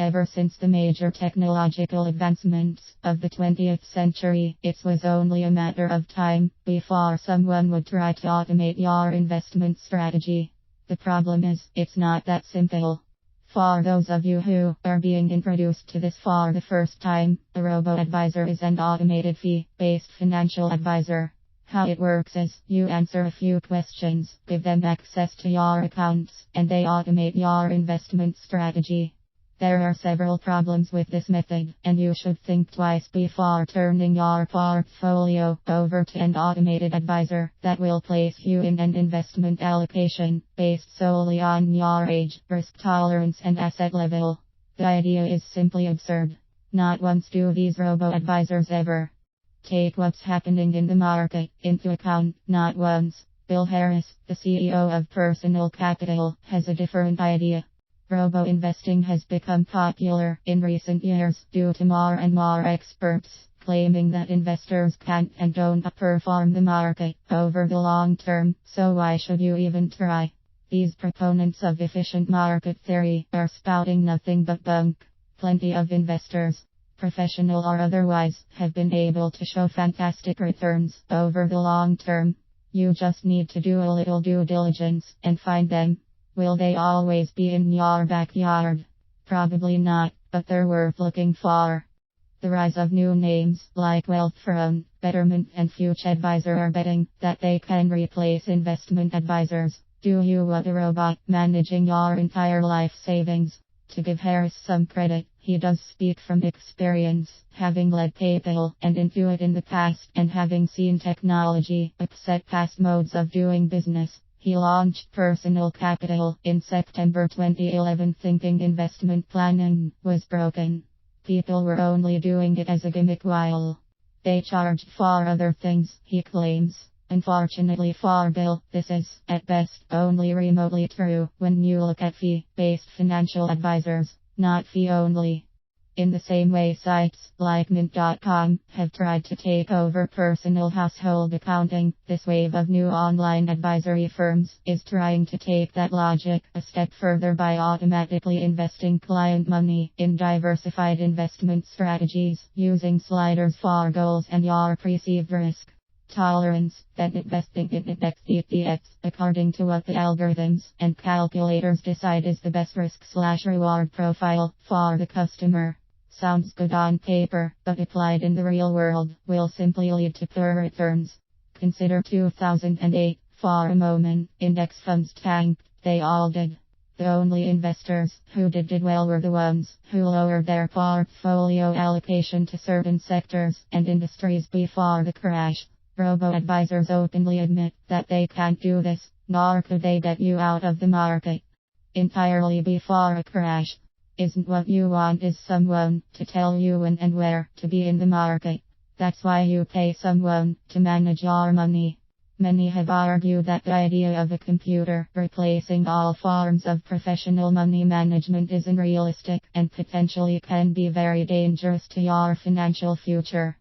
Ever since the major technological advancements of the 20th century, it was only a matter of time before someone would try to automate your investment strategy. The problem is, it's not that simple. For those of you who are being introduced to this for the first time, a robo-advisor is an automated fee-based financial advisor. How it works is, you answer a few questions, give them access to your accounts, and they automate your investment strategy. There are several problems with this method, and you should think twice before turning your portfolio over to an automated advisor that will place you in an investment allocation based solely on your age, risk tolerance, and asset level. The idea is simply absurd. Not once do these robo-advisors ever take what's happening in the market into account. Not once. Bill Harris, the CEO of Personal Capital, has a different idea. Robo-investing has become popular in recent years due to more and more experts claiming that investors can't and don't outperform the market over the long term, so why should you even try? These proponents of efficient market theory are spouting nothing but bunk. Plenty of investors, professional or otherwise, have been able to show fantastic returns over the long term. You just need to do a little due diligence and find them. Will they always be in your backyard? Probably not, but they're worth looking for. The rise of new names like Wealthfront, Betterment, and Future Advisor are betting that they can replace investment advisors. Do you want a robot managing your entire life savings? To give Harris some credit, he does speak from experience, having led PayPal and Intuit in the past and having seen technology upset past modes of doing business. He launched Personal Capital in September 2011 thinking investment planning was broken. People were only doing it as a gimmick while they charged for other things, he claims. Unfortunately for Bill, this is, at best, only remotely true when you look at fee-based financial advisors, not fee-only. In the same way sites like Mint.com have tried to take over personal household accounting, this wave of new online advisory firms is trying to take that logic a step further by automatically investing client money in diversified investment strategies, using sliders for goals and your perceived risk tolerance, then investing in index ETFs according to what the algorithms and calculators decide is the best risk/reward profile for the customer. Sounds good on paper, but applied in the real world will simply lead to poor returns. Consider 2008. For a moment, index funds tanked. They all did. The only investors who did well were the ones who lowered their portfolio allocation to certain sectors and industries before the crash. Robo-advisors openly admit that they can't do this, nor could they get you out of the market entirely before a crash. Isn't what you want is someone to tell you when and where to be in the market. That's why you pay someone to manage your money. Many have argued that the idea of a computer replacing all forms of professional money management is unrealistic and potentially can be very dangerous to your financial future.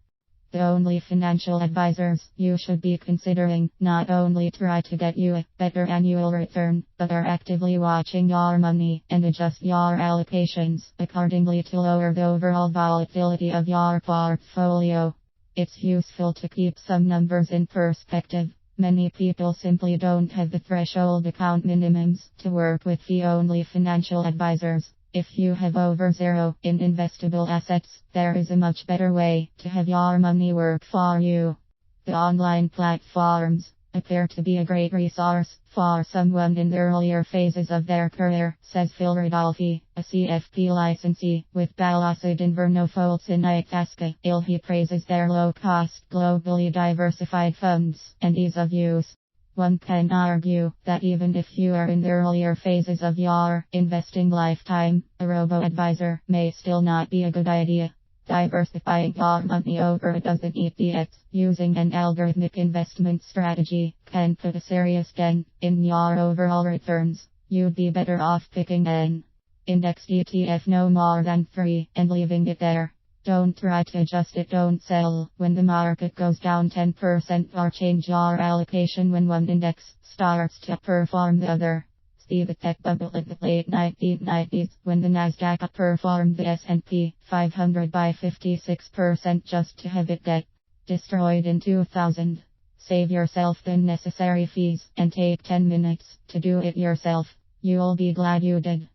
The only financial advisors you should be considering not only try to get you a better annual return, but are actively watching your money and adjust your allocations accordingly to lower the overall volatility of your portfolio. It's useful to keep some numbers in perspective. Many people simply don't have the threshold account minimums to work with fee-only financial advisors. If you have over zero in investable assets, there is a much better way to have your money work for you. The online platforms appear to be a great resource for someone in the earlier phases of their career, says Phil Ridolfi, a CFP licensee with Balasud Inverno-Foltz in Itasca. He praises their low-cost, globally diversified funds and ease of use. One can argue that even if you are in the earlier phases of your investing lifetime, a robo-advisor may still not be a good idea. Diversifying your money over a dozen ETFs using an algorithmic investment strategy can put a serious dent in your overall returns. You'd be better off picking an index ETF no more than 3 and leaving it there. Don't try to adjust it, don't sell when the market goes down 10% or change your allocation when one index starts to perform the other. the tech bubble in the late 1990s when the Nasdaq outperformed the S&P 500 by 56% just to have it get destroyed in 2000. Save yourself the necessary fees and take 10 minutes to do it yourself. You'll be glad you did.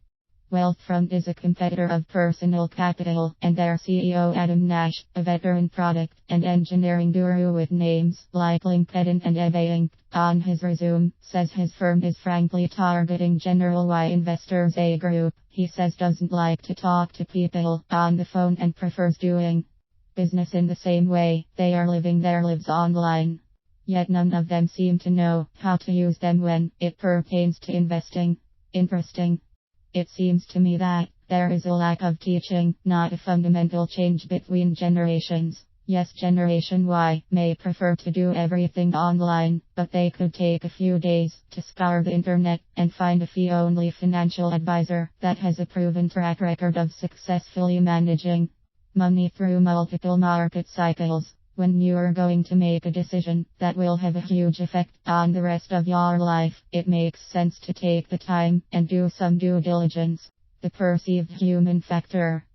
Wealthfront is a competitor of Personal Capital, and their CEO Adam Nash, a veteran product and engineering guru with names like LinkedIn and eBay Inc. on his resume, says his firm is frankly targeting General Y investors, a group he says doesn't like to talk to people on the phone and prefers doing business in the same way they are living their lives online. Yet none of them seem to know how to use them when it pertains to investing. Interesting. It seems to me that there is a lack of teaching, not a fundamental change between generations. Yes, Generation Y may prefer to do everything online, but they could take a few days to scour the internet and find a fee-only financial advisor that has a proven track record of successfully managing money through multiple market cycles. When you are going to make a decision that will have a huge effect on the rest of your life, it makes sense to take the time and do some due diligence. The perceived human factor.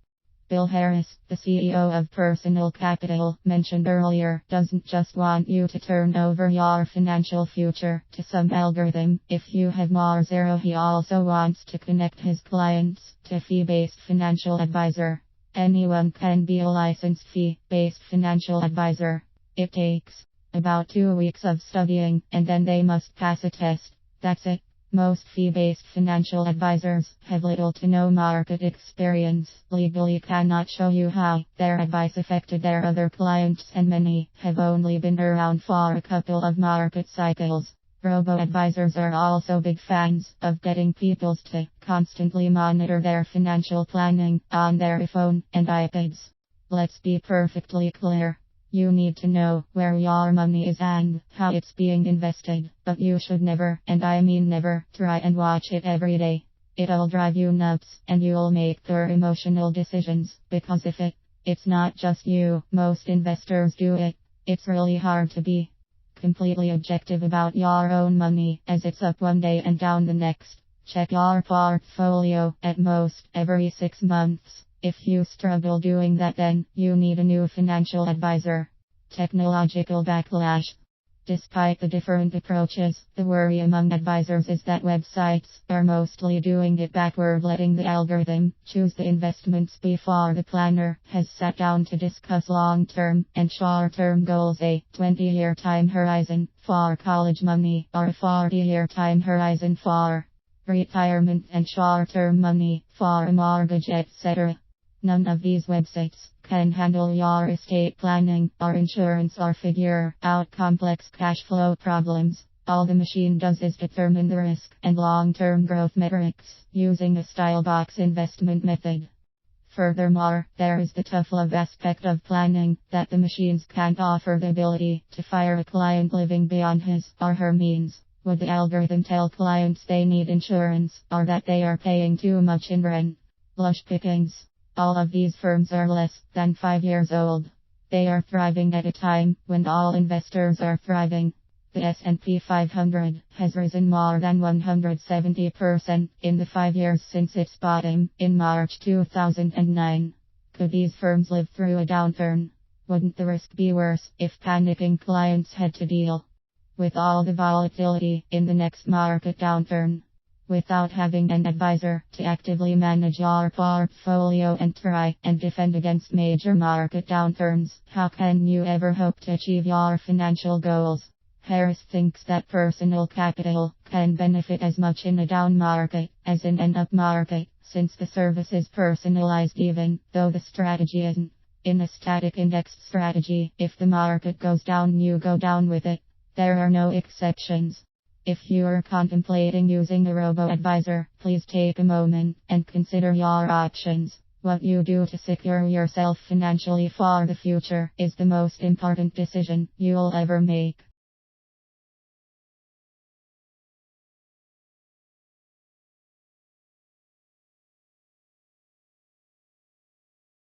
Bill Harris, the CEO of Personal Capital, mentioned earlier, doesn't just want you to turn over your financial future to some algorithm. If you have more zero, he also wants to connect his clients to a fee-based financial advisor. Anyone can be a licensed fee-based financial advisor. It takes about 2 weeks of studying, and then they must pass a test. That's it. Most fee-based financial advisors have little to no market experience, legally cannot show you how their advice affected their other clients, and many have only been around for a couple of market cycles. Robo advisors are also big fans of getting people to constantly monitor their financial planning on their iPhone and iPads. Let's be perfectly clear. You need to know where your money is and how it's being invested, but you should never, and I mean never, try and watch it every day. It'll drive you nuts, and you'll make poor emotional decisions, because if it's not just you, most investors do it. It's really hard to be completely objective about your own money, as it's up one day and down the next. Check your portfolio at most every 6 months. If you struggle doing that, then you need a new financial advisor. Technological backlash. Despite the different approaches, the worry among advisors is that websites are mostly doing it backward, letting the algorithm choose the investments before the planner has sat down to discuss long-term and short-term goals. A 20-year time horizon for college money, or a 40-year time horizon for retirement, and short-term money for a mortgage, etc. None of these websites can handle your estate planning or insurance or figure out complex cash flow problems. All the machine does is determine the risk and long-term growth metrics using a style box investment method. Furthermore, there is the tough love aspect of planning, that the machines can't offer the ability to fire a client living beyond his or her means. Would the algorithm tell clients they need insurance, or that they are paying too much in rent? Lush pickings. All of these firms are less than 5 years old. They are thriving at a time when all investors are thriving. The S&P 500 has risen more than 170% in the 5 years since its bottom in March 2009. Could these firms live through a downturn? Wouldn't the risk be worse if panicking clients had to deal with all the volatility in the next market downturn? Without having an advisor to actively manage your portfolio and try and defend against major market downturns, how can you ever hope to achieve your financial goals? Harris thinks that Personal Capital can benefit as much in a down market as in an up market, since the service is personalized even though the strategy isn't. In a static indexed strategy, if the market goes down, you go down with it. There are no exceptions. If you are contemplating using a robo-advisor, please take a moment and consider your options. What you do to secure yourself financially for the future is the most important decision you'll ever make.